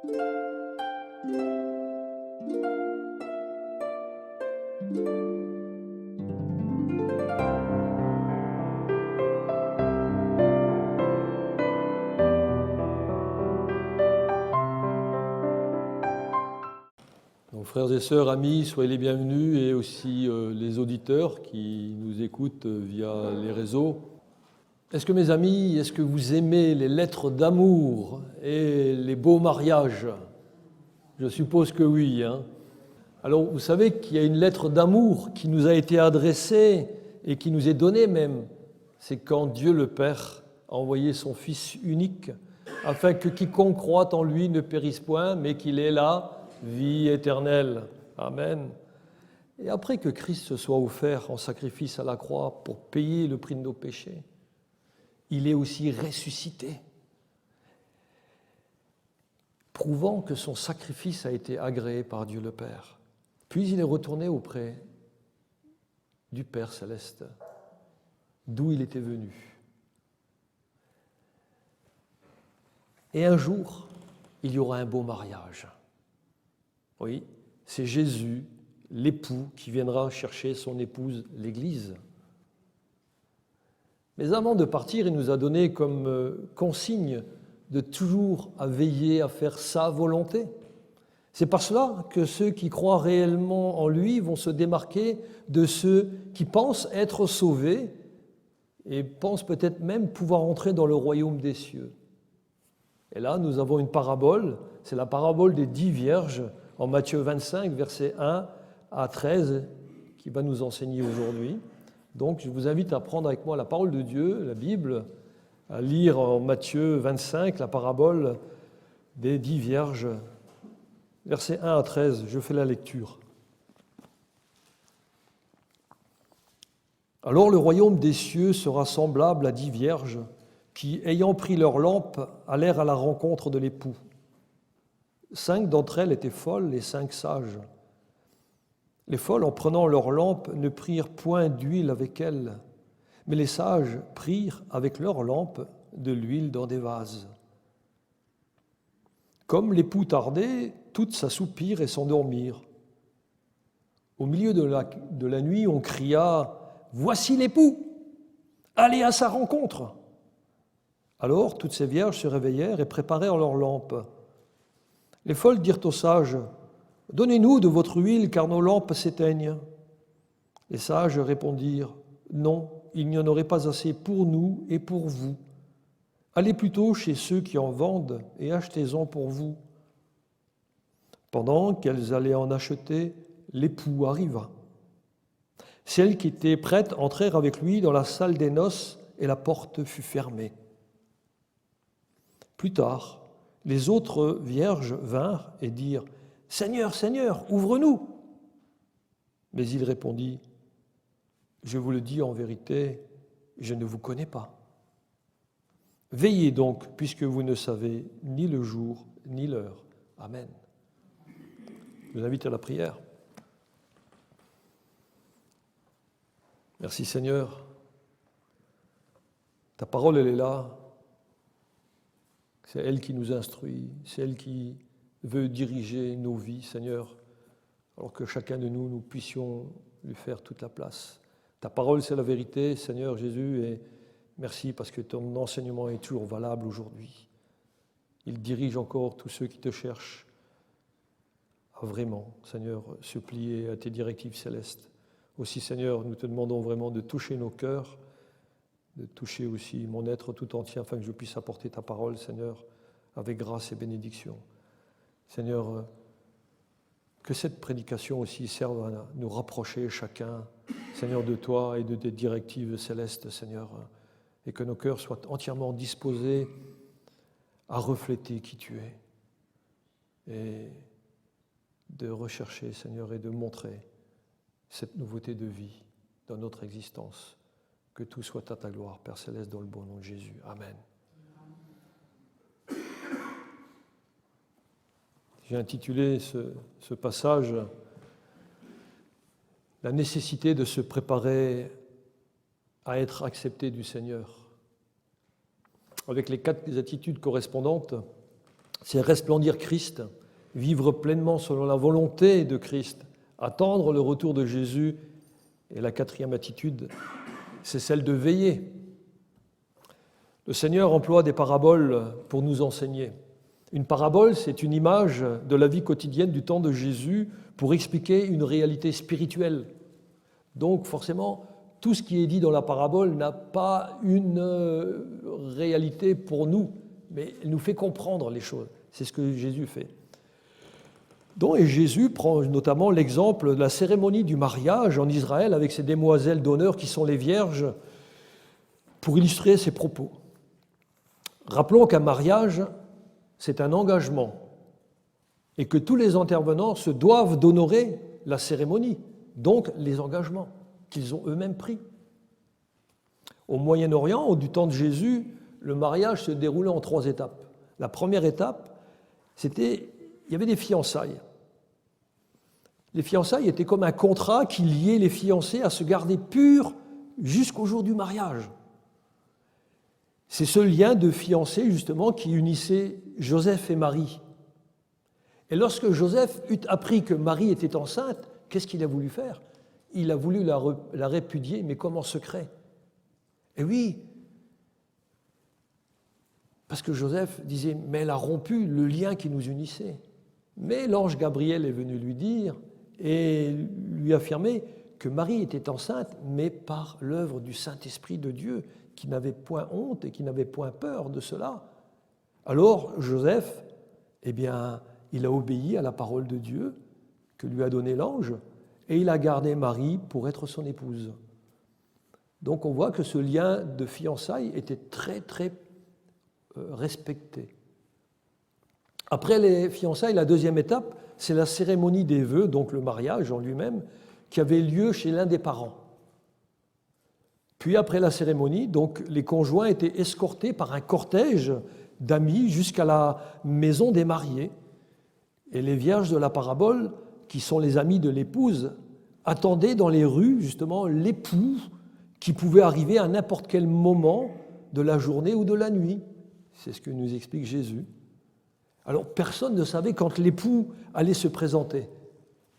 Donc, frères et sœurs, amis, soyez les bienvenus et aussi les auditeurs qui nous écoutent via les réseaux. Est-ce que mes amis, est-ce que vous aimez les lettres d'amour et les beaux mariages? Je suppose que oui. Alors, vous savez qu'il y a une lettre d'amour qui nous a été adressée et qui nous est donnée même. C'est quand Dieu le Père a envoyé son Fils unique afin que quiconque croit en lui ne périsse point, mais qu'il ait la vie éternelle. Amen. Et après que Christ se soit offert en sacrifice à la croix pour payer le prix de nos péchés, il est aussi ressuscité, prouvant que son sacrifice a été agréé par Dieu le Père. Puis il est retourné auprès du Père céleste, d'où il était venu. Et un jour, il y aura un beau mariage. Oui, c'est Jésus, l'époux, qui viendra chercher son épouse, l'Église. Mais avant de partir, il nous a donné comme consigne de toujours à veiller à faire sa volonté. C'est par cela que ceux qui croient réellement en lui vont se démarquer de ceux qui pensent être sauvés et pensent peut-être même pouvoir entrer dans le royaume des cieux. Et là, nous avons une parabole, c'est la parabole des 10 vierges en Matthieu 25, versets 1 à 13, qui va nous enseigner aujourd'hui. Donc, je vous invite à prendre avec moi la parole de Dieu, la Bible, à lire en Matthieu 25 la parabole des 10 vierges, versets 1 à 13. Je fais la lecture. Alors le royaume des cieux sera semblable à 10 vierges qui, ayant pris leur lampe, allèrent à la rencontre de l'époux. 5 d'entre elles étaient folles et 5 sages. Les folles, en prenant leur lampe, ne prirent point d'huile avec elles, mais les sages prirent avec leur lampe de l'huile dans des vases. Comme l'époux tardait, toutes s'assoupirent et s'endormirent. Au milieu de la nuit, on cria « Voici l'époux, allez à sa rencontre !» Alors toutes ces vierges se réveillèrent et préparèrent leurs lampes. Les folles dirent aux sages « Donnez-nous de votre huile, car nos lampes s'éteignent. » Les sages répondirent « Non, il n'y en aurait pas assez pour nous et pour vous. Allez plutôt chez ceux qui en vendent et achetez-en pour vous. » Pendant qu'elles allaient en acheter, l'époux arriva. Celles qui étaient prêtes entrèrent avec lui dans la salle des noces et la porte fut fermée. Plus tard, les autres vierges vinrent et dirent « Seigneur, Seigneur, ouvre-nous !» Mais il répondit « Je vous le dis en vérité, je ne vous connais pas. Veillez donc, puisque vous ne savez ni le jour ni l'heure. Amen. » Je vous invite à la prière. Merci Seigneur. Ta parole, elle est là. C'est elle qui nous instruit, c'est elle qui veut diriger nos vies, Seigneur, alors que chacun de nous, nous puissions lui faire toute la place. Ta parole, c'est la vérité, Seigneur Jésus, et merci parce que ton enseignement est toujours valable aujourd'hui. Il dirige encore tous ceux qui te cherchent à vraiment, Seigneur, se plier à tes directives célestes. Aussi, Seigneur, nous te demandons vraiment de toucher nos cœurs, de toucher aussi mon être tout entier, afin que je puisse apporter ta parole, Seigneur, avec grâce et bénédiction. Seigneur, que cette prédication aussi serve à nous rapprocher chacun, Seigneur, de toi et de tes directives célestes, Seigneur, et que nos cœurs soient entièrement disposés à refléter qui tu es et de rechercher, Seigneur, et de montrer cette nouveauté de vie dans notre existence. Que tout soit à ta gloire, Père Céleste, dans le bon nom de Jésus. Amen. J'ai intitulé ce passage « La nécessité de se préparer à être accepté du Seigneur ». Avec les 4 attitudes correspondantes, c'est resplendir Christ, vivre pleinement selon la volonté de Christ, attendre le retour de Jésus. Et la quatrième attitude, c'est celle de veiller. Le Seigneur emploie des paraboles pour nous enseigner. Une parabole, c'est une image de la vie quotidienne du temps de Jésus pour expliquer une réalité spirituelle. Donc forcément, tout ce qui est dit dans la parabole n'a pas une réalité pour nous, mais elle nous fait comprendre les choses. C'est ce que Jésus fait. Donc, et Jésus prend notamment l'exemple de la cérémonie du mariage en Israël avec ces demoiselles d'honneur qui sont les vierges pour illustrer ses propos. Rappelons qu'un mariage, c'est un engagement et que tous les intervenants se doivent d'honorer la cérémonie, donc les engagements qu'ils ont eux-mêmes pris. Au Moyen-Orient, du temps de Jésus, le mariage se déroulait en 3 étapes. La première étape, il y avait des fiançailles. Les fiançailles étaient comme un contrat qui liait les fiancés à se garder purs jusqu'au jour du mariage. C'est ce lien de fiancés, justement, qui unissait Joseph et Marie. Et lorsque Joseph eut appris que Marie était enceinte, qu'est-ce qu'il a voulu faire? Il a voulu la répudier, mais comme en secret. Et oui, parce que Joseph disait, mais elle a rompu le lien qui nous unissait. Mais l'ange Gabriel est venu lui dire et lui affirmer que Marie était enceinte, mais par l'œuvre du Saint-Esprit de Dieu, qui n'avait point honte et qui n'avait point peur de cela. Alors Joseph, il a obéi à la parole de Dieu que lui a donnée l'ange, et il a gardé Marie pour être son épouse. Donc on voit que ce lien de fiançailles était très, très respecté. Après les fiançailles, la deuxième étape, c'est la cérémonie des vœux, donc le mariage en lui-même, qui avait lieu chez l'un des parents. Puis après la cérémonie, donc, les conjoints étaient escortés par un cortège d'amis jusqu'à la maison des mariés. Et les vierges de la parabole, qui sont les amis de l'épouse, attendaient dans les rues, justement, l'époux qui pouvait arriver à n'importe quel moment de la journée ou de la nuit. C'est ce que nous explique Jésus. Alors, personne ne savait quand l'époux allait se présenter.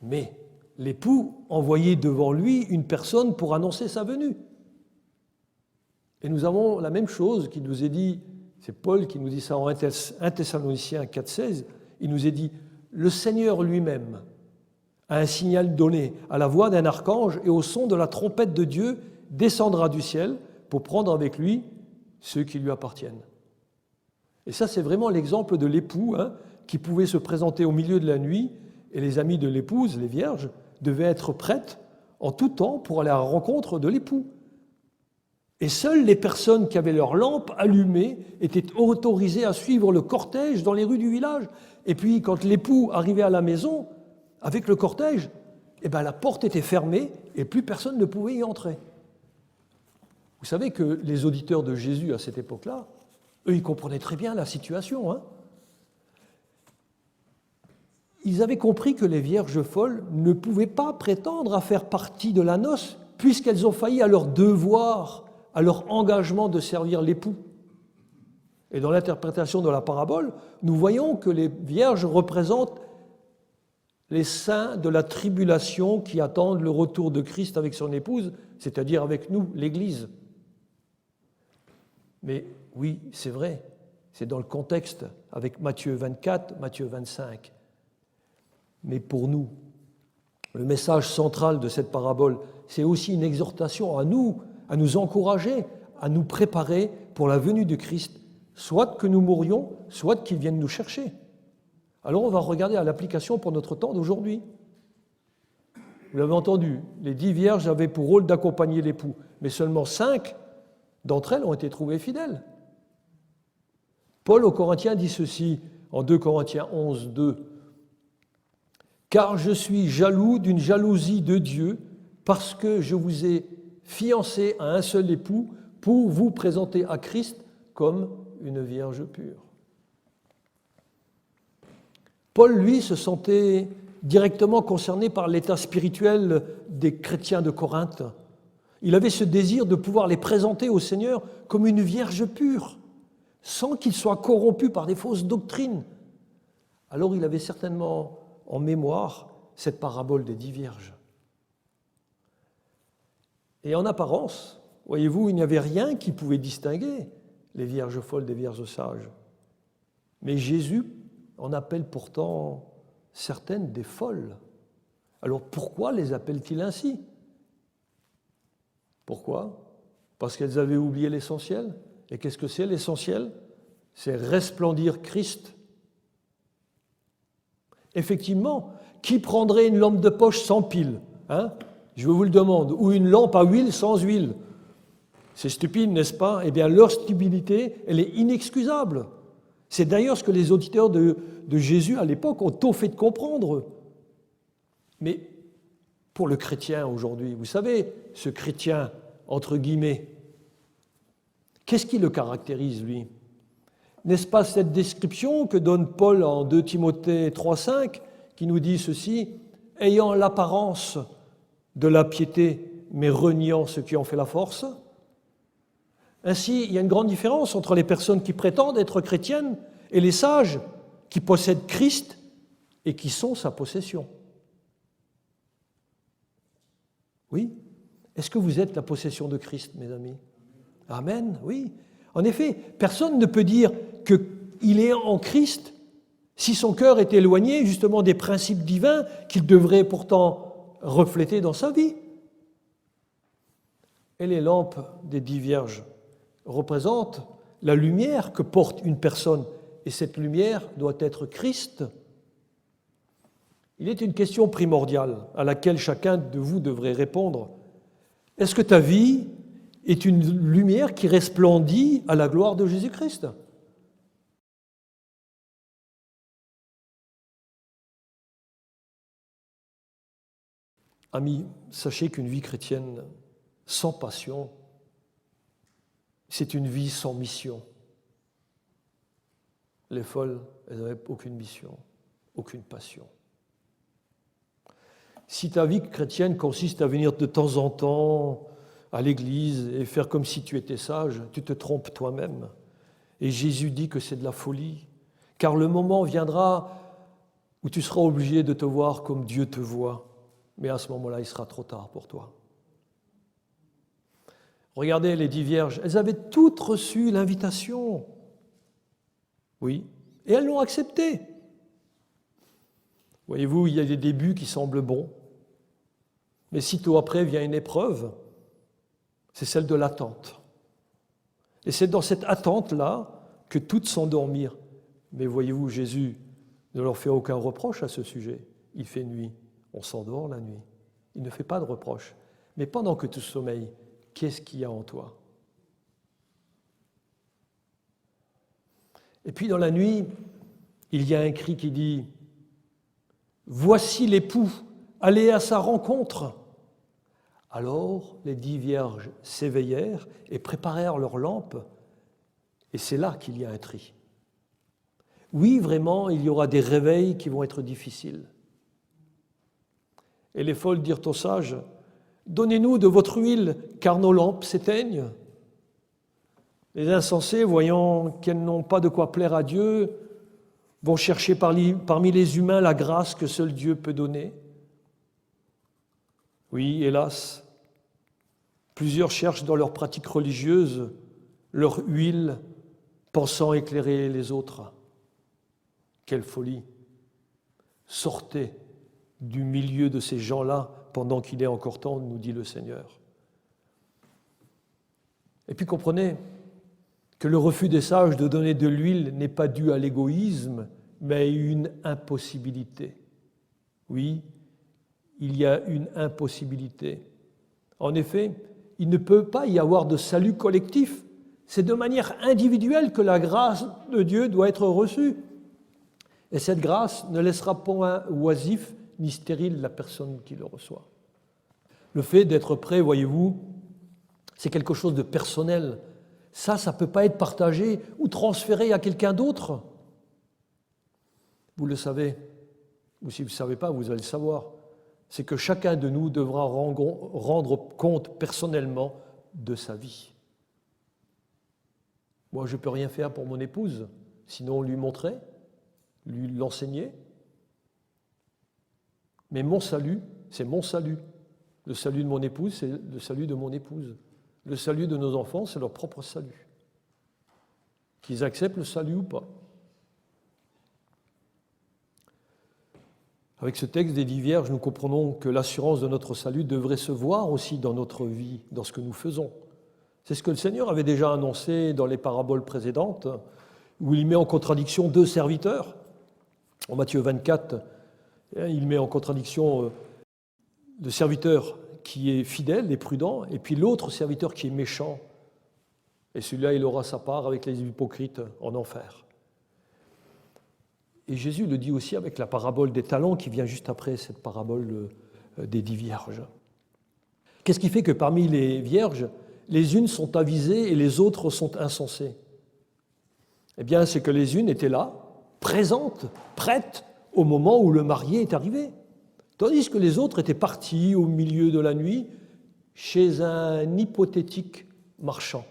Mais l'époux envoyait devant lui une personne pour annoncer sa venue. Et nous avons la même chose qui nous est dit, c'est Paul qui nous dit ça en 1 Thessaloniciens 4,16, il nous est dit, le Seigneur lui-même a un signal donné à la voix d'un archange et au son de la trompette de Dieu descendra du ciel pour prendre avec lui ceux qui lui appartiennent. Et ça, c'est vraiment l'exemple de l'époux qui pouvait se présenter au milieu de la nuit et les amis de l'épouse, les vierges, devaient être prêtes en tout temps pour aller à la rencontre de l'époux. Et seules les personnes qui avaient leur lampe allumée étaient autorisées à suivre le cortège dans les rues du village. Et puis, quand l'époux arrivait à la maison, avec le cortège, la porte était fermée et plus personne ne pouvait y entrer. Vous savez que les auditeurs de Jésus à cette époque-là, eux, ils comprenaient très bien la situation. Ils avaient compris que les vierges folles ne pouvaient pas prétendre à faire partie de la noce puisqu'elles ont failli à leur devoir, à leur engagement de servir l'époux. Et dans l'interprétation de la parabole, nous voyons que les vierges représentent les saints de la tribulation qui attendent le retour de Christ avec son épouse, c'est-à-dire avec nous, l'Église. Mais oui, c'est vrai, c'est dans le contexte avec Matthieu 24, Matthieu 25. Mais pour nous, le message central de cette parabole, c'est aussi une exhortation à nous encourager, à nous préparer pour la venue de Christ, soit que nous mourions, soit qu'il vienne nous chercher. Alors on va regarder à l'application pour notre temps d'aujourd'hui. Vous l'avez entendu, les 10 vierges avaient pour rôle d'accompagner l'époux, mais seulement 5 d'entre elles ont été trouvées fidèles. Paul aux Corinthiens dit ceci en 2 Corinthiens 11, 2. « Car je suis jaloux d'une jalousie de Dieu, parce que je vous ai fiancés à un seul époux pour vous présenter à Christ comme une vierge pure. » Paul, lui, se sentait directement concerné par l'état spirituel des chrétiens de Corinthe. Il avait ce désir de pouvoir les présenter au Seigneur comme une vierge pure, sans qu'ils soient corrompus par des fausses doctrines. alors il avait certainement en mémoire cette parabole des 10 vierges. Et en apparence, voyez-vous, il n'y avait rien qui pouvait distinguer les vierges folles des vierges sages. Mais Jésus en appelle pourtant certaines des folles. Alors pourquoi les appelle-t-il ainsi? Pourquoi? Parce qu'elles avaient oublié l'essentiel. Et qu'est-ce que c'est l'essentiel? C'est resplendir Christ. Effectivement, qui prendrait une lampe de poche sans pile, hein? Je vous le demande, ou une lampe à huile sans huile? C'est stupide, n'est-ce pas? Eh bien, leur stupidité, elle est inexcusable. C'est d'ailleurs ce que les auditeurs de Jésus à l'époque ont tôt fait de comprendre. Mais pour le chrétien aujourd'hui, vous savez, ce chrétien, entre guillemets, qu'est-ce qui le caractérise, lui? N'est-ce pas cette description que donne Paul en 2 Timothée 3,5, qui nous dit ceci, « Ayant l'apparence de la piété, mais reniant ce qui en fait la force ». Ainsi, il y a une grande différence entre les personnes qui prétendent être chrétiennes et les sages qui possèdent Christ et qui sont sa possession. Oui? Est-ce que vous êtes la possession de Christ, mes amis? Amen, oui. En effet, personne ne peut dire qu'il est en Christ si son cœur est éloigné justement des principes divins qu'il devrait pourtant refléter dans sa vie. Et les lampes des 10 vierges représentent la lumière que porte une personne, et cette lumière doit être Christ. Il est une question primordiale à laquelle chacun de vous devrait répondre. Est-ce que ta vie est une lumière qui resplendit à la gloire de Jésus-Christ? Amis, sachez qu'une vie chrétienne sans passion, c'est une vie sans mission. Les folles, elles n'avaient aucune mission, aucune passion. Si ta vie chrétienne consiste à venir de temps en temps à l'église et faire comme si tu étais sage, tu te trompes toi-même. Et Jésus dit que c'est de la folie, car le moment viendra où tu seras obligé de te voir comme Dieu te voit, mais à ce moment-là, il sera trop tard pour toi. Regardez les 10 vierges, elles avaient toutes reçu l'invitation. Oui, et elles l'ont accepté. Voyez-vous, il y a des débuts qui semblent bons, mais sitôt après vient une épreuve, c'est celle de l'attente. Et c'est dans cette attente-là que toutes s'endormirent. Mais voyez-vous, Jésus ne leur fait aucun reproche à ce sujet. Il fait nuit, on s'endort la nuit. Il ne fait pas de reproche. Mais pendant que tu sommeilles, qu'est-ce qu'il y a en toi? Et puis dans la nuit, il y a un cri qui dit « Voici l'époux, allez à sa rencontre !» Alors les 10 vierges s'éveillèrent et préparèrent leurs lampes, et c'est là qu'il y a un tri. Oui, vraiment, il y aura des réveils qui vont être difficiles. Et les folles dirent aux sages « Donnez-nous de votre huile, car nos lampes s'éteignent. » Les insensés, voyant qu'elles n'ont pas de quoi plaire à Dieu, vont chercher parmi les humains la grâce que seul Dieu peut donner. Oui, hélas, plusieurs cherchent dans leur pratique religieuse leur huile, pensant éclairer les autres. Quelle folie! Sortez du milieu de ces gens-là pendant qu'il est encore temps, nous dit le Seigneur. Et puis comprenez que le refus des sages de donner de l'huile n'est pas dû à l'égoïsme, mais à une impossibilité. Oui, il y a une impossibilité. En effet, il ne peut pas y avoir de salut collectif. C'est de manière individuelle que la grâce de Dieu doit être reçue. Et cette grâce ne laissera point oisif ni stérile la personne qui le reçoit. Le fait d'être prêt, voyez-vous, c'est quelque chose de personnel. Ça ne peut pas être partagé ou transféré à quelqu'un d'autre. Vous le savez, ou si vous ne le savez pas, vous allez le savoir. C'est que chacun de nous devra rendre compte personnellement de sa vie. Moi, je ne peux rien faire pour mon épouse, sinon lui montrer. lui l'enseigner. Mais mon salut, c'est mon salut. Le salut de mon épouse, c'est le salut de mon épouse. Le salut de nos enfants, c'est leur propre salut. Qu'ils acceptent le salut ou pas. Avec ce texte des 10 vierges, nous comprenons que l'assurance de notre salut devrait se voir aussi dans notre vie, dans ce que nous faisons. C'est ce que le Seigneur avait déjà annoncé dans les paraboles précédentes, où il met en contradiction 2 serviteurs. En Matthieu 24, il met en contradiction le serviteur qui est fidèle et prudent, et puis l'autre serviteur qui est méchant. Et celui-là, il aura sa part avec les hypocrites en enfer. Et Jésus le dit aussi avec la parabole des talents qui vient juste après cette parabole des 10 vierges. Qu'est-ce qui fait que parmi les vierges, les unes sont avisées et les autres sont insensées? Eh bien, c'est que les unes étaient là, présentes, prêtes, au moment où le marié est arrivé. Tandis que les autres étaient partis au milieu de la nuit chez un hypothétique marchand.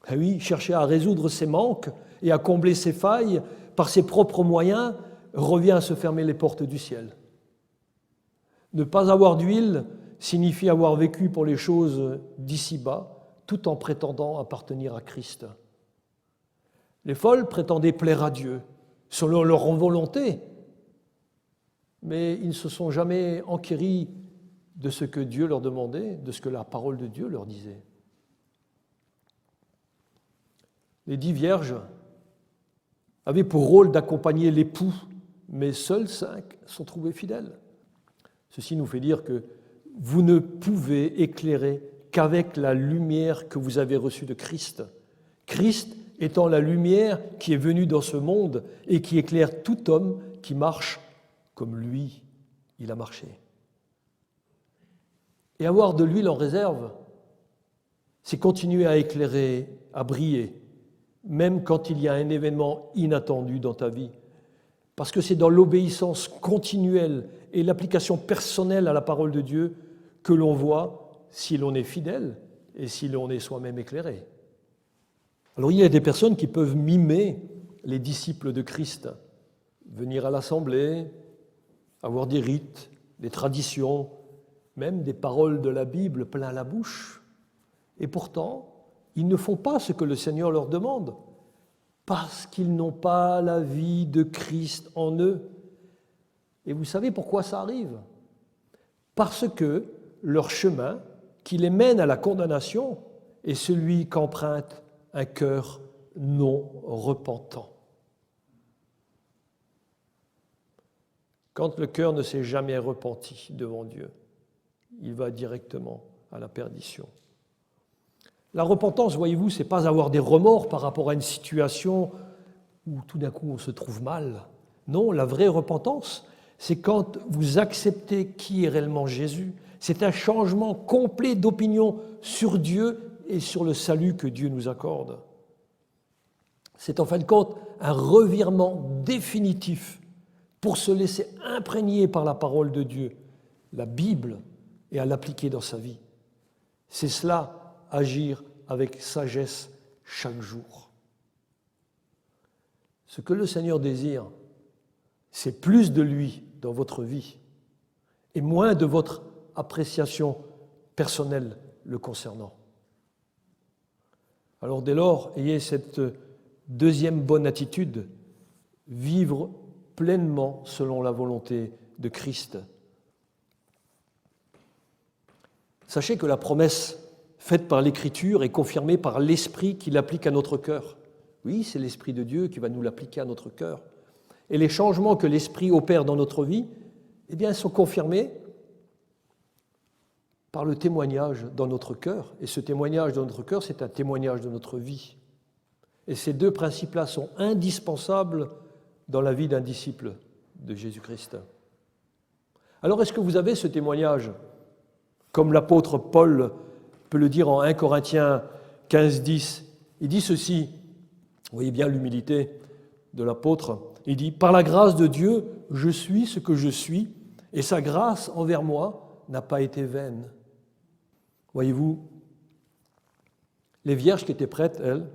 Ah oui, chercher à résoudre ses manques et à combler ses failles par ses propres moyens revient à se fermer les portes du ciel. Ne pas avoir d'huile signifie avoir vécu pour les choses d'ici-bas, tout en prétendant appartenir à Christ. Les folles prétendaient plaire à Dieu, selon leur volonté, mais ils ne se sont jamais enquéris de ce que Dieu leur demandait, de ce que la parole de Dieu leur disait. Les 10 vierges avaient pour rôle d'accompagner l'époux, mais seuls 5 sont trouvés fidèles. Ceci nous fait dire que vous ne pouvez éclairer qu'avec la lumière que vous avez reçue de Christ. Christ étant la lumière qui est venue dans ce monde et qui éclaire tout homme qui marche comme lui, il a marché. Et avoir de l'huile en réserve, c'est continuer à éclairer, à briller, même quand il y a un événement inattendu dans ta vie. Parce que c'est dans l'obéissance continuelle et l'application personnelle à la parole de Dieu que l'on voit si l'on est fidèle et si l'on est soi-même éclairé. Alors il y a des personnes qui peuvent mimer les disciples de Christ, venir à l'assemblée, avoir des rites, des traditions, même des paroles de la Bible plein la bouche. Et pourtant, ils ne font pas ce que le Seigneur leur demande, parce qu'ils n'ont pas la vie de Christ en eux. Et vous savez pourquoi ça arrive? Parce que leur chemin, qui les mène à la condamnation, est celui qu'emprunte un cœur non repentant. Quand le cœur ne s'est jamais repenti devant Dieu, il va directement à la perdition. La repentance, voyez-vous, ce n'est pas avoir des remords par rapport à une situation où tout d'un coup on se trouve mal. Non, la vraie repentance, c'est quand vous acceptez qui est réellement Jésus. C'est un changement complet d'opinion sur Dieu et sur le salut que Dieu nous accorde. C'est en fin de compte un revirement définitif pour se laisser imprégner par la parole de Dieu, la Bible, et à l'appliquer dans sa vie. C'est cela, agir avec sagesse chaque jour. Ce que le Seigneur désire, c'est plus de lui dans votre vie et moins de votre appréciation personnelle le concernant. Alors dès lors, ayez cette deuxième bonne attitude, vivre pleinement selon la volonté de Christ. Sachez que la promesse faite par l'Écriture est confirmée par l'Esprit qui l'applique à notre cœur. Oui, c'est l'Esprit de Dieu qui va nous l'appliquer à notre cœur. Et les changements que l'Esprit opère dans notre vie, eh bien, sont confirmés par le témoignage dans notre cœur. Et ce témoignage dans notre cœur, c'est un témoignage de notre vie. Et ces deux principes-là sont indispensables dans la vie d'un disciple de Jésus-Christ. Alors, est-ce que vous avez ce témoignage? Comme l'apôtre Paul peut le dire en 1 Corinthiens 15, 10. Il dit ceci, vous voyez bien l'humilité de l'apôtre, il dit « Par la grâce de Dieu, je suis ce que je suis, et sa grâce envers moi n'a pas été vaine. » Voyez-vous, les vierges qui étaient prêtes, elles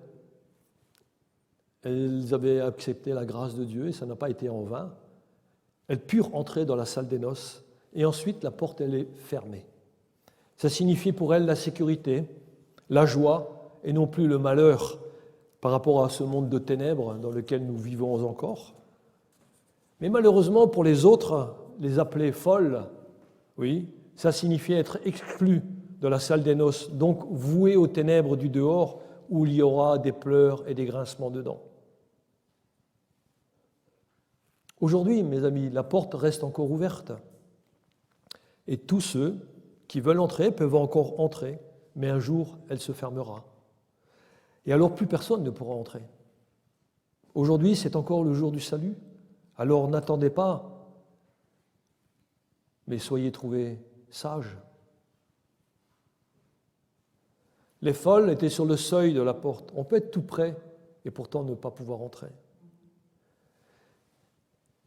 elles avaient accepté la grâce de Dieu et ça n'a pas été en vain. Elles purent entrer dans la salle des noces et ensuite la porte elle est fermée. Ça signifie pour elles la sécurité, la joie et non plus le malheur par rapport à ce monde de ténèbres dans lequel nous vivons encore. Mais malheureusement pour les autres, les appelées folles, oui, ça signifie être exclus de la salle des noces, donc voués aux ténèbres du dehors où il y aura des pleurs et des grincements de dents. Aujourd'hui, mes amis, la porte reste encore ouverte. Et tous ceux qui veulent entrer peuvent encore entrer, mais un jour, elle se fermera. Et alors, plus personne ne pourra entrer. Aujourd'hui, c'est encore le jour du salut. Alors, n'attendez pas, mais soyez trouvés sages. Les folles étaient sur le seuil de la porte. On peut être tout près et pourtant ne pas pouvoir entrer.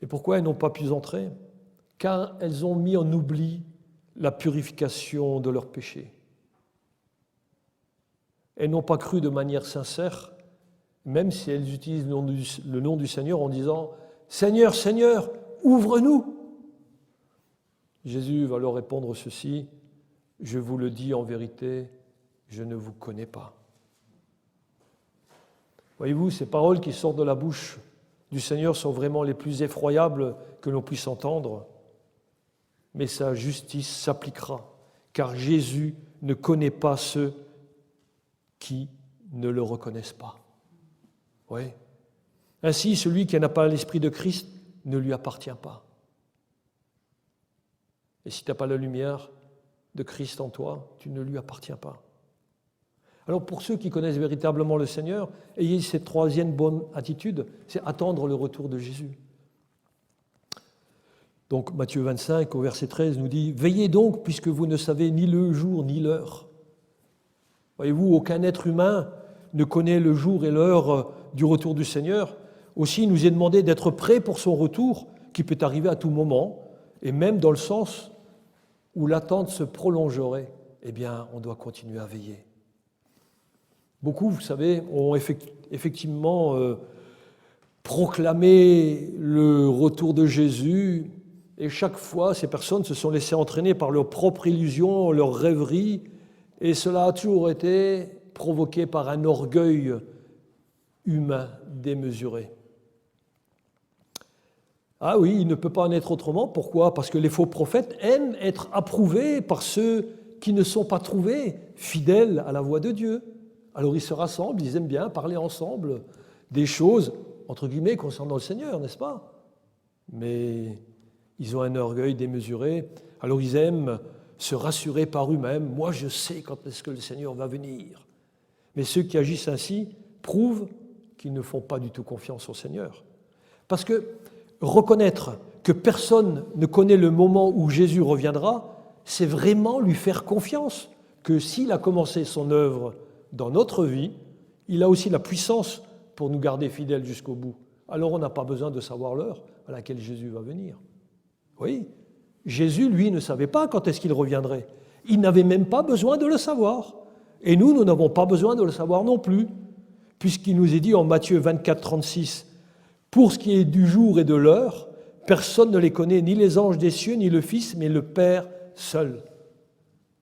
Et pourquoi elles n'ont pas pu entrer ? Car elles ont mis en oubli la purification de leurs péchés. Elles n'ont pas cru de manière sincère, même si elles utilisent le nom du Seigneur en disant « Seigneur, Seigneur, ouvre-nous » Jésus va leur répondre ceci « Je vous le dis en vérité, je ne vous connais pas. » Voyez-vous, ces paroles qui sortent de la bouche du Seigneur sont vraiment les plus effroyables que l'on puisse entendre, mais sa justice s'appliquera, car Jésus ne connaît pas ceux qui ne le reconnaissent pas. Oui. Ainsi, celui qui n'a pas l'Esprit de Christ ne lui appartient pas. Et si tu n'as pas la lumière de Christ en toi, tu ne lui appartiens pas. Alors pour ceux qui connaissent véritablement le Seigneur, ayez cette troisième bonne attitude, c'est attendre le retour de Jésus. Donc Matthieu 25 au verset 13 nous dit « Veillez donc puisque vous ne savez ni le jour ni l'heure. » Voyez-vous, aucun être humain ne connaît le jour et l'heure du retour du Seigneur. Aussi, il nous est demandé d'être prêts pour son retour qui peut arriver à tout moment et même dans le sens où l'attente se prolongerait, eh bien, on doit continuer à veiller. Beaucoup, vous savez, ont effectivement proclamé le retour de Jésus et chaque fois, ces personnes se sont laissées entraîner par leurs propres illusions, leurs rêveries et cela a toujours été provoqué par un orgueil humain démesuré. Ah oui, il ne peut pas en être autrement. Pourquoi ? Parce que les faux prophètes aiment être approuvés par ceux qui ne sont pas trouvés fidèles à la voix de Dieu. Alors ils se rassemblent, ils aiment bien parler ensemble des choses, entre guillemets, concernant le Seigneur, n'est-ce pas ? Mais ils ont un orgueil démesuré, alors ils aiment se rassurer par eux-mêmes. Moi, je sais quand est-ce que le Seigneur va venir. Mais ceux qui agissent ainsi prouvent qu'ils ne font pas du tout confiance au Seigneur. Parce que reconnaître que personne ne connaît le moment où Jésus reviendra, c'est vraiment lui faire confiance que s'il a commencé son œuvre dans notre vie, il a aussi la puissance pour nous garder fidèles jusqu'au bout. Alors on n'a pas besoin de savoir l'heure à laquelle Jésus va venir. Oui, Jésus, lui, ne savait pas quand est-ce qu'il reviendrait. Il n'avait même pas besoin de le savoir. Et nous n'avons pas besoin de le savoir non plus, puisqu'il nous est dit en Matthieu 24, 36, « Pour ce qui est du jour et de l'heure, personne ne les connaît, ni les anges des cieux, ni le Fils, mais le Père seul. »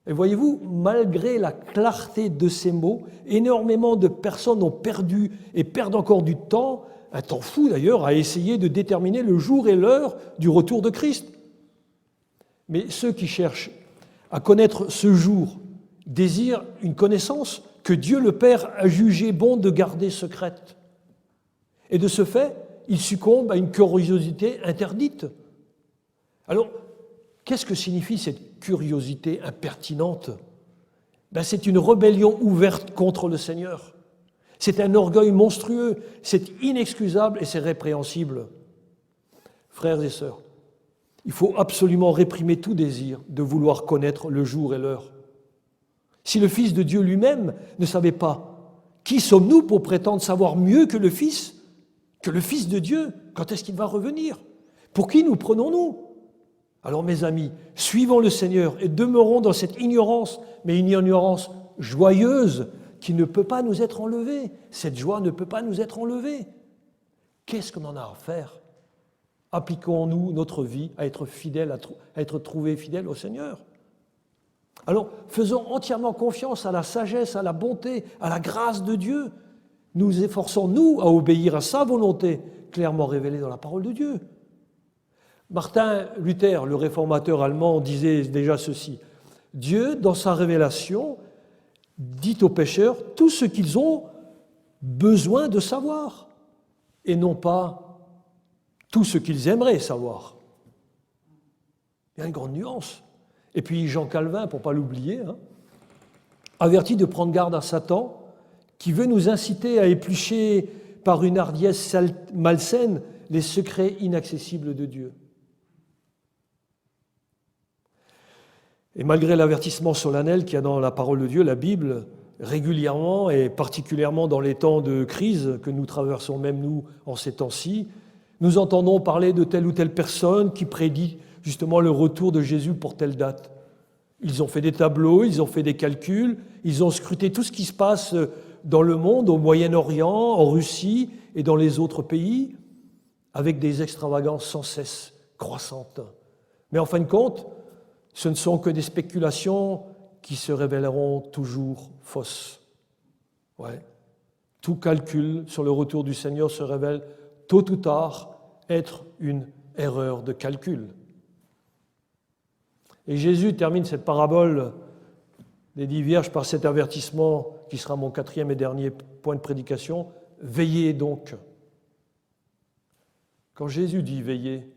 Et voyez-vous, malgré la clarté de ces mots, énormément de personnes ont perdu et perdent encore du temps, un temps fou d'ailleurs, à essayer de déterminer le jour et l'heure du retour de Christ. Mais ceux qui cherchent à connaître ce jour désirent une connaissance que Dieu le Père a jugé bon de garder secrète. Et de ce fait, ils succombent à une curiosité interdite. Alors, qu'est-ce que signifie cette curiosité impertinente ? C'est une rébellion ouverte contre le Seigneur. C'est un orgueil monstrueux, c'est inexcusable et c'est répréhensible. Frères et sœurs, il faut absolument réprimer tout désir de vouloir connaître le jour et l'heure. Si le Fils de Dieu lui-même ne savait pas, qui sommes-nous pour prétendre savoir mieux que le Fils de Dieu, quand est-ce qu'il va revenir ? Pour qui nous prenons-nous ? Alors mes amis, suivons le Seigneur et demeurons dans cette ignorance, mais une ignorance joyeuse qui ne peut pas nous être enlevée. Cette joie ne peut pas nous être enlevée. qu'est-ce qu'on en a à faire? Appliquons-nous notre vie à être fidèles, à être trouvés fidèles au Seigneur. Alors, faisons entièrement confiance à la sagesse, à la bonté, à la grâce de Dieu. Nous efforçons-nous à obéir à sa volonté, clairement révélée dans la parole de Dieu. Martin Luther, le réformateur allemand, disait déjà ceci. Dieu, dans sa révélation, dit aux pécheurs tout ce qu'ils ont besoin de savoir, et non pas tout ce qu'ils aimeraient savoir. Il y a une grande nuance. Et puis Jean Calvin, pour ne pas l'oublier, avertit de prendre garde à Satan, qui veut nous inciter à éplucher par une hardiesse malsaine les secrets inaccessibles de Dieu. Et malgré l'avertissement solennel qu'il y a dans la parole de Dieu, la Bible, régulièrement et particulièrement dans les temps de crise que nous traversons même nous en ces temps-ci, nous entendons parler de telle ou telle personne qui prédit justement le retour de Jésus pour telle date. Ils ont fait des tableaux, ils ont fait des calculs, ils ont scruté tout ce qui se passe dans le monde, au Moyen-Orient, en Russie et dans les autres pays, avec des extravagances sans cesse croissantes. Mais en fin de compte, ce ne sont que des spéculations qui se révéleront toujours fausses. Ouais. Tout calcul sur le retour du Seigneur se révèle tôt ou tard être une erreur de calcul. Et Jésus termine cette parabole des 10 vierges par cet avertissement qui sera mon 4e et dernier point de prédication. Veillez donc. Quand Jésus dit veillez,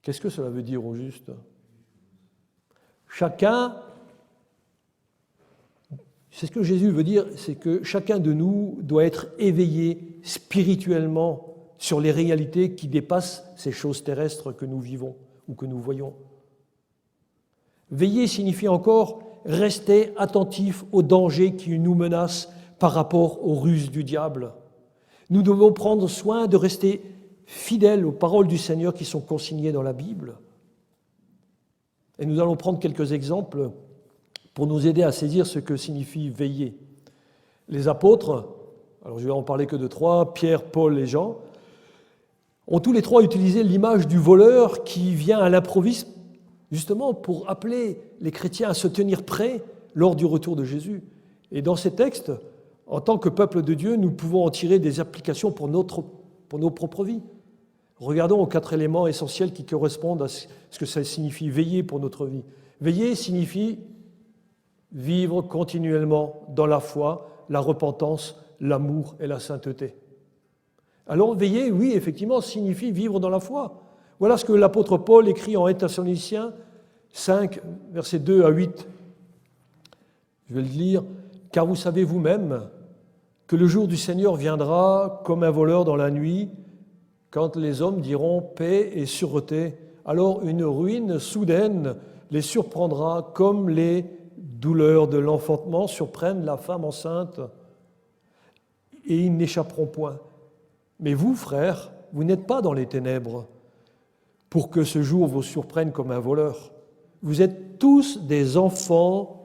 qu'est-ce que cela veut dire au juste? Chacun, c'est ce que Jésus veut dire, c'est que chacun de nous doit être éveillé spirituellement sur les réalités qui dépassent ces choses terrestres que nous vivons ou que nous voyons. Veiller signifie encore rester attentif aux dangers qui nous menacent par rapport aux ruses du diable. Nous devons prendre soin de rester fidèles aux paroles du Seigneur qui sont consignées dans la Bible. Et nous allons prendre quelques exemples pour nous aider à saisir ce que signifie veiller. Les apôtres, alors je vais en parler que de 3, Pierre, Paul et Jean, ont tous les 3 utilisé l'image du voleur qui vient à l'improviste justement pour appeler les chrétiens à se tenir prêts lors du retour de Jésus. Et dans ces textes, en tant que peuple de Dieu, nous pouvons en tirer des applications pour nos propres vies. Regardons aux 4 éléments essentiels qui correspondent à ce que ça signifie veiller pour notre vie. Veiller signifie vivre continuellement dans la foi, la repentance, l'amour et la sainteté. Alors veiller, oui, effectivement, signifie vivre dans la foi. Voilà ce que l'apôtre Paul écrit en 1 Thessaloniciens 5, versets 2 à 8. Je vais le lire. « Car vous savez vous-même que le jour du Seigneur viendra comme un voleur dans la nuit, quand les hommes diront paix et sûreté, alors une ruine soudaine les surprendra comme les douleurs de l'enfantement surprennent la femme enceinte, et ils n'échapperont point. Mais vous, frères, vous n'êtes pas dans les ténèbres, pour que ce jour vous surprenne comme un voleur. Vous êtes tous des enfants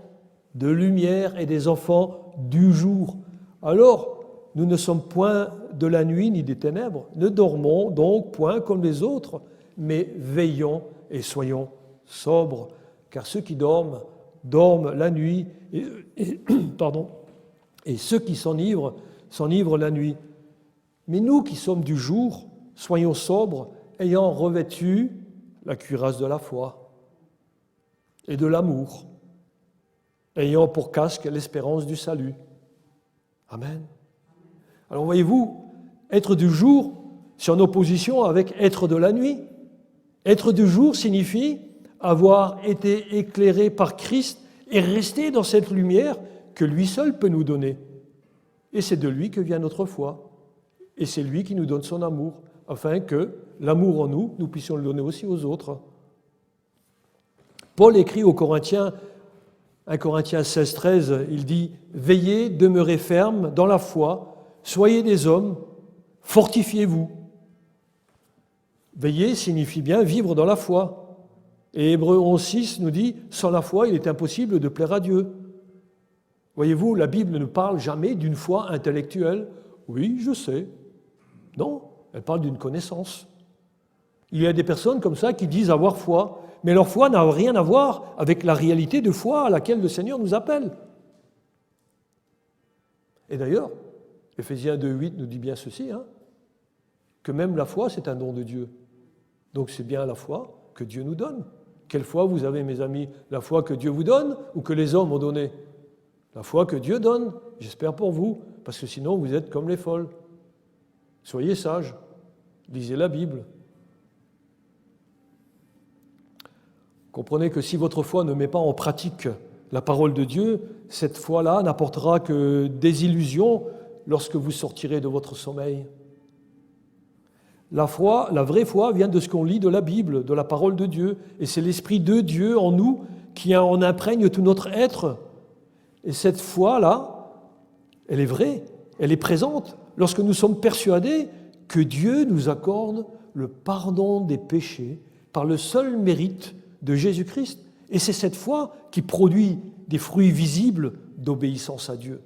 de lumière et des enfants du jour. Alors, nous ne sommes point de la nuit ni des ténèbres. Ne dormons donc point comme les autres, mais veillons et soyons sobres. Car ceux qui dorment, dorment la nuit, et ceux qui s'enivrent, s'enivrent la nuit. Mais nous qui sommes du jour, soyons sobres, ayant revêtu la cuirasse de la foi et de l'amour, ayant pour casque l'espérance du salut. Amen. Alors voyez-vous, être du jour, c'est en opposition avec être de la nuit. Être du jour signifie avoir été éclairé par Christ et rester dans cette lumière que lui seul peut nous donner. Et c'est de lui que vient notre foi. Et c'est lui qui nous donne son amour, afin que l'amour en nous, nous puissions le donner aussi aux autres. Paul écrit aux Corinthiens, 1 Corinthiens 16, 13, il dit « Veillez, demeurez fermes dans la foi, soyez des hommes, fortifiez-vous. » Veiller signifie bien vivre dans la foi. Et Hébreux 11.6 nous dit « Sans la foi, il est impossible de plaire à Dieu. » Voyez-vous, la Bible ne parle jamais d'une foi intellectuelle. Oui, je sais. Non, elle parle d'une connaissance. Il y a des personnes comme ça qui disent avoir foi, mais leur foi n'a rien à voir avec la réalité de foi à laquelle le Seigneur nous appelle. Et d'ailleurs, Éphésiens 2,8 nous dit bien ceci, que même la foi, c'est un don de Dieu. Donc c'est bien la foi que Dieu nous donne. Quelle foi vous avez, mes amis? La foi que Dieu vous donne ou que les hommes ont donnée? La foi que Dieu donne, j'espère pour vous, parce que sinon vous êtes comme les folles. Soyez sages, lisez la Bible. Comprenez que si votre foi ne met pas en pratique la parole de Dieu, cette foi-là n'apportera que des illusions lorsque vous sortirez de votre sommeil. La foi, la vraie foi vient de ce qu'on lit de la Bible, de la parole de Dieu, et c'est l'Esprit de Dieu en nous qui en imprègne tout notre être. Et cette foi-là, elle est vraie, elle est présente lorsque nous sommes persuadés que Dieu nous accorde le pardon des péchés par le seul mérite de Jésus-Christ. Et c'est cette foi qui produit des fruits visibles d'obéissance à Dieu.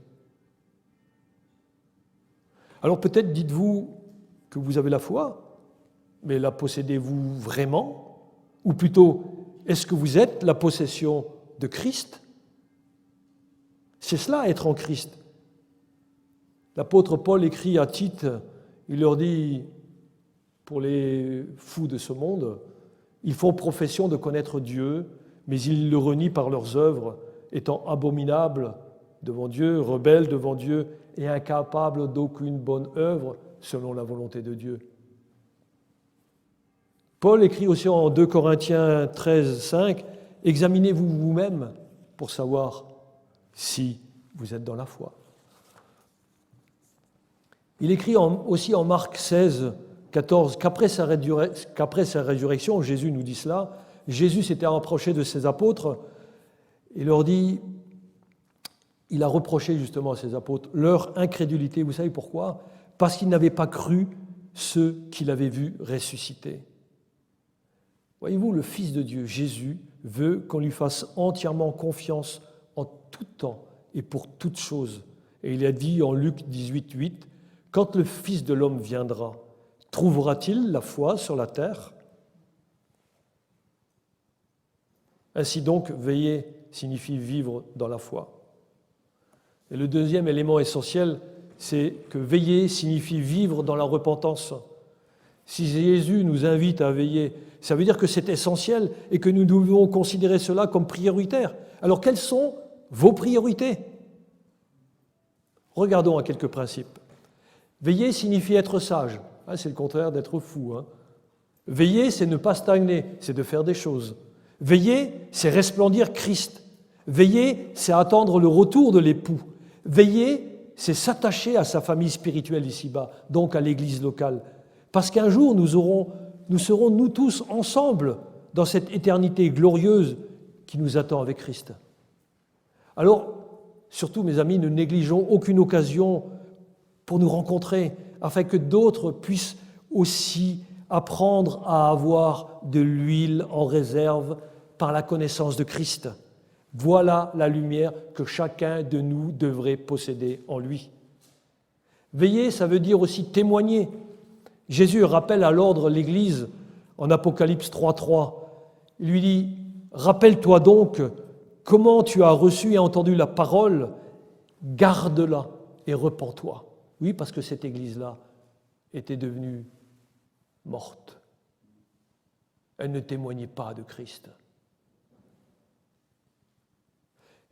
Alors peut-être dites-vous que vous avez la foi, mais la possédez-vous vraiment? Ou plutôt, est-ce que vous êtes la possession de Christ? C'est cela, être en Christ. L'apôtre Paul écrit à Tite, il leur dit, pour les fous de ce monde, ils font profession de connaître Dieu, mais ils le renient par leurs œuvres, étant abominables devant Dieu, rebelles devant Dieu et incapables d'aucune bonne œuvre selon la volonté de Dieu. Paul écrit aussi en 2 Corinthiens 13, 5, « Examinez-vous vous-même pour savoir si vous êtes dans la foi. » Il écrit aussi en Marc 16, 14, qu'après sa résurrection, Jésus nous dit cela, Jésus s'était approché de ses apôtres et leur dit, il a reproché justement à ses apôtres leur incrédulité. Vous savez pourquoi? Parce qu'ils n'avaient pas cru ceux qu'il avait vus ressusciter. Voyez-vous, le Fils de Dieu, Jésus, veut qu'on lui fasse entièrement confiance en tout temps et pour toutes choses. Et il a dit en Luc 18, 8, « Quand le Fils de l'homme viendra, trouvera-t-il la foi sur la terre ?» Ainsi donc, veiller signifie vivre dans la foi. Et le deuxième élément essentiel, c'est que veiller signifie vivre dans la repentance. Si Jésus nous invite à veiller, ça veut dire que c'est essentiel et que nous devons considérer cela comme prioritaire. Alors, quelles sont vos priorités? Regardons à quelques principes. Veiller signifie être sage. C'est le contraire d'être fou. Veiller, c'est ne pas stagner, c'est de faire des choses. Veiller, c'est resplendir Christ. Veiller, c'est attendre le retour de l'époux. Veiller, c'est s'attacher à sa famille spirituelle ici-bas, donc à l'église locale. Parce qu'un jour, nous serons nous tous ensemble dans cette éternité glorieuse qui nous attend avec Christ. Alors, surtout, mes amis, ne négligeons aucune occasion pour nous rencontrer, afin que d'autres puissent aussi apprendre à avoir de l'huile en réserve par la connaissance de Christ. Voilà la lumière que chacun de nous devrait posséder en lui. Veiller, ça veut dire aussi témoigner. Jésus rappelle à l'ordre l'Église en Apocalypse 3.3. Il lui dit « Rappelle-toi donc comment tu as reçu et entendu la parole, garde-la et repens-toi. » Oui, parce que cette Église-là était devenue morte. Elle ne témoignait pas de Christ.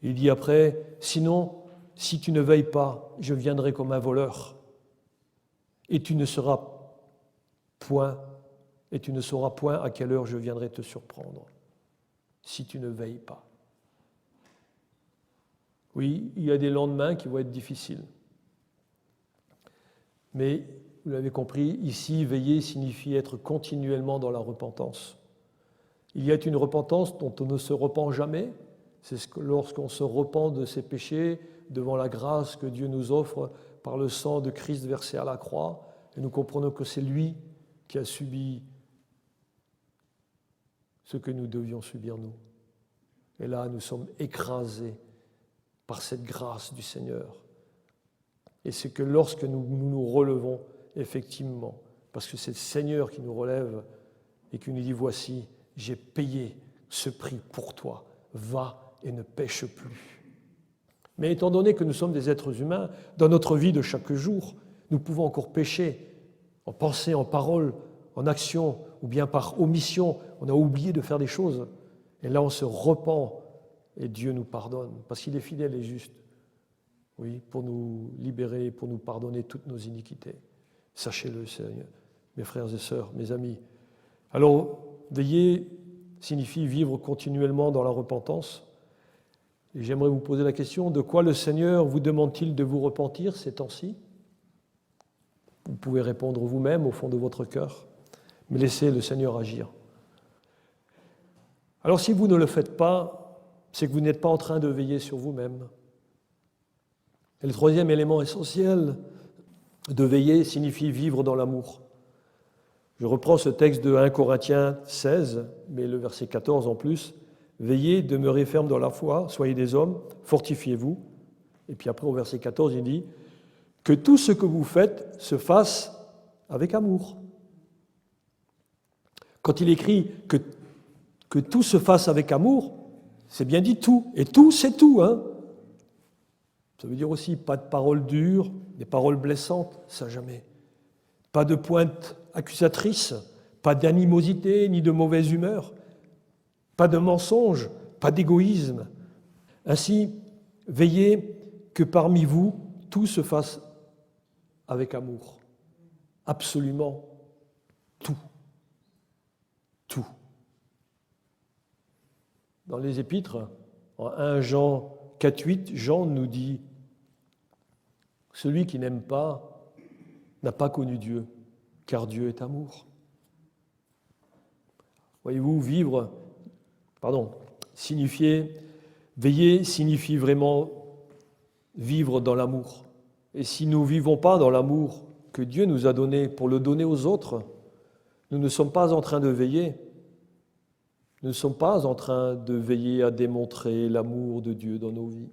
Il dit après, « Sinon, si tu ne veilles pas, je viendrai comme un voleur, et tu ne sauras point à quelle heure je viendrai te surprendre, si tu ne veilles pas. » Oui, il y a des lendemains qui vont être difficiles. Mais, vous l'avez compris, ici, veiller signifie être continuellement dans la repentance. Il y a une repentance dont on ne se repent jamais. C'est lorsqu'on se repent de ses péchés devant la grâce que Dieu nous offre par le sang de Christ versé à la croix. Et nous comprenons que c'est lui qui a subi ce que nous devions subir nous. Et là, nous sommes écrasés par cette grâce du Seigneur. Et c'est que lorsque nous nous relevons, effectivement, parce que c'est le Seigneur qui nous relève et qui nous dit, voici, j'ai payé ce prix pour toi, va et ne pêche plus. Mais étant donné que nous sommes des êtres humains, dans notre vie de chaque jour, nous pouvons encore pécher en pensée, en parole, en action, ou bien par omission, on a oublié de faire des choses. Et là, on se repent et Dieu nous pardonne, parce qu'il est fidèle et juste, oui, pour nous libérer, pour nous pardonner toutes nos iniquités. Sachez-le, Seigneur, mes frères et sœurs, mes amis. Alors, veiller signifie vivre continuellement dans la repentance. Et j'aimerais vous poser la question, de quoi le Seigneur vous demande-t-il de vous repentir ces temps-ci? Vous pouvez répondre vous-même au fond de votre cœur, mais laissez le Seigneur agir. Alors si vous ne le faites pas, c'est que vous n'êtes pas en train de veiller sur vous-même. Et le troisième élément essentiel de veiller signifie vivre dans l'amour. Je reprends ce texte de 1 Corinthiens 16, mais le verset 14 en plus. Veillez, demeurez fermes dans la foi, soyez des hommes, fortifiez-vous. Et puis après au verset 14, il dit que tout ce que vous faites se fasse avec amour. Quand il écrit que tout se fasse avec amour, c'est bien dit tout. Et tout, c'est tout. Hein. Ça veut dire aussi pas de paroles dures, des paroles blessantes, ça jamais. Pas de pointe accusatrice, pas d'animosité ni de mauvaise humeur, pas de mensonge, pas d'égoïsme. Ainsi, veillez que parmi vous, tout se fasse avec amour. Absolument tout. Tout. Dans les Épîtres, en 1 Jean 4,8, Jean nous dit « Celui qui n'aime pas n'a pas connu Dieu, car Dieu est amour. » Voyez-vous, veiller signifie vraiment vivre dans l'amour. Et si nous ne vivons pas dans l'amour que Dieu nous a donné pour le donner aux autres, nous ne sommes pas en train de veiller. Nous ne sommes pas en train de veiller à démontrer l'amour de Dieu dans nos vies.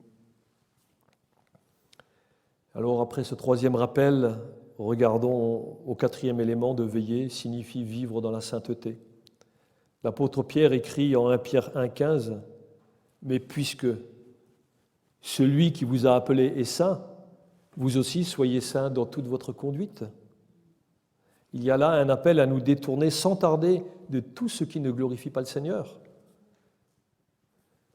Alors après ce troisième rappel, regardons au quatrième élément de veiller, signifie vivre dans la sainteté. L'apôtre Pierre écrit en 1 Pierre 1,15 « Mais puisque celui qui vous a appelé est saint, vous aussi soyez saints dans toute votre conduite. » Il y a là un appel à nous détourner sans tarder de tout ce qui ne glorifie pas le Seigneur.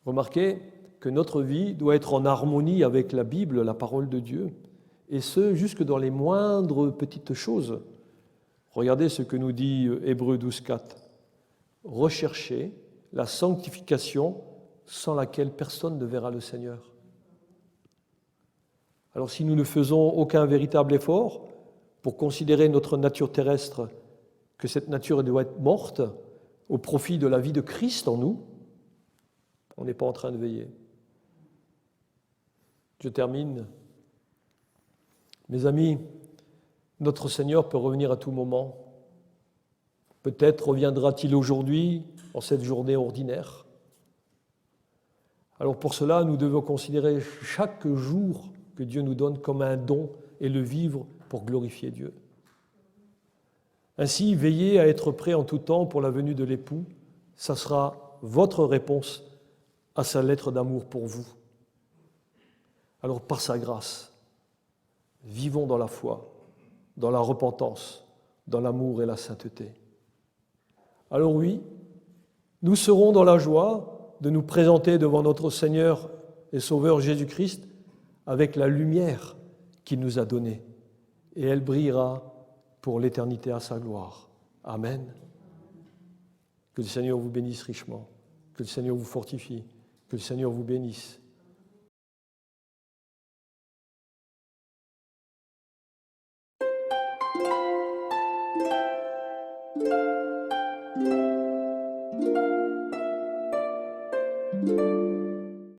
Remarquez que notre vie doit être en harmonie avec la Bible, la parole de Dieu, et ce, jusque dans les moindres petites choses. Regardez ce que nous dit Hébreux 12,4. Recherchez la sanctification sans laquelle personne ne verra le Seigneur. Alors si nous ne faisons aucun véritable effort pour considérer notre nature terrestre, que cette nature doit être morte au profit de la vie de Christ en nous, on n'est pas en train de veiller. Je termine. Mes amis, notre Seigneur peut revenir à tout moment. Peut-être reviendra-t-il aujourd'hui, en cette journée ordinaire. Alors pour cela, nous devons considérer chaque jour que Dieu nous donne comme un don et le vivre pour glorifier Dieu. Ainsi, veillez à être prêt en tout temps pour la venue de l'époux. Ça sera votre réponse à sa lettre d'amour pour vous. Alors par sa grâce, vivons dans la foi, dans la repentance, dans l'amour et la sainteté. Alors oui, nous serons dans la joie de nous présenter devant notre Seigneur et Sauveur Jésus-Christ avec la lumière qu'il nous a donnée, et elle brillera pour l'éternité à sa gloire. Amen. Que le Seigneur vous bénisse richement, que le Seigneur vous fortifie, que le Seigneur vous bénisse.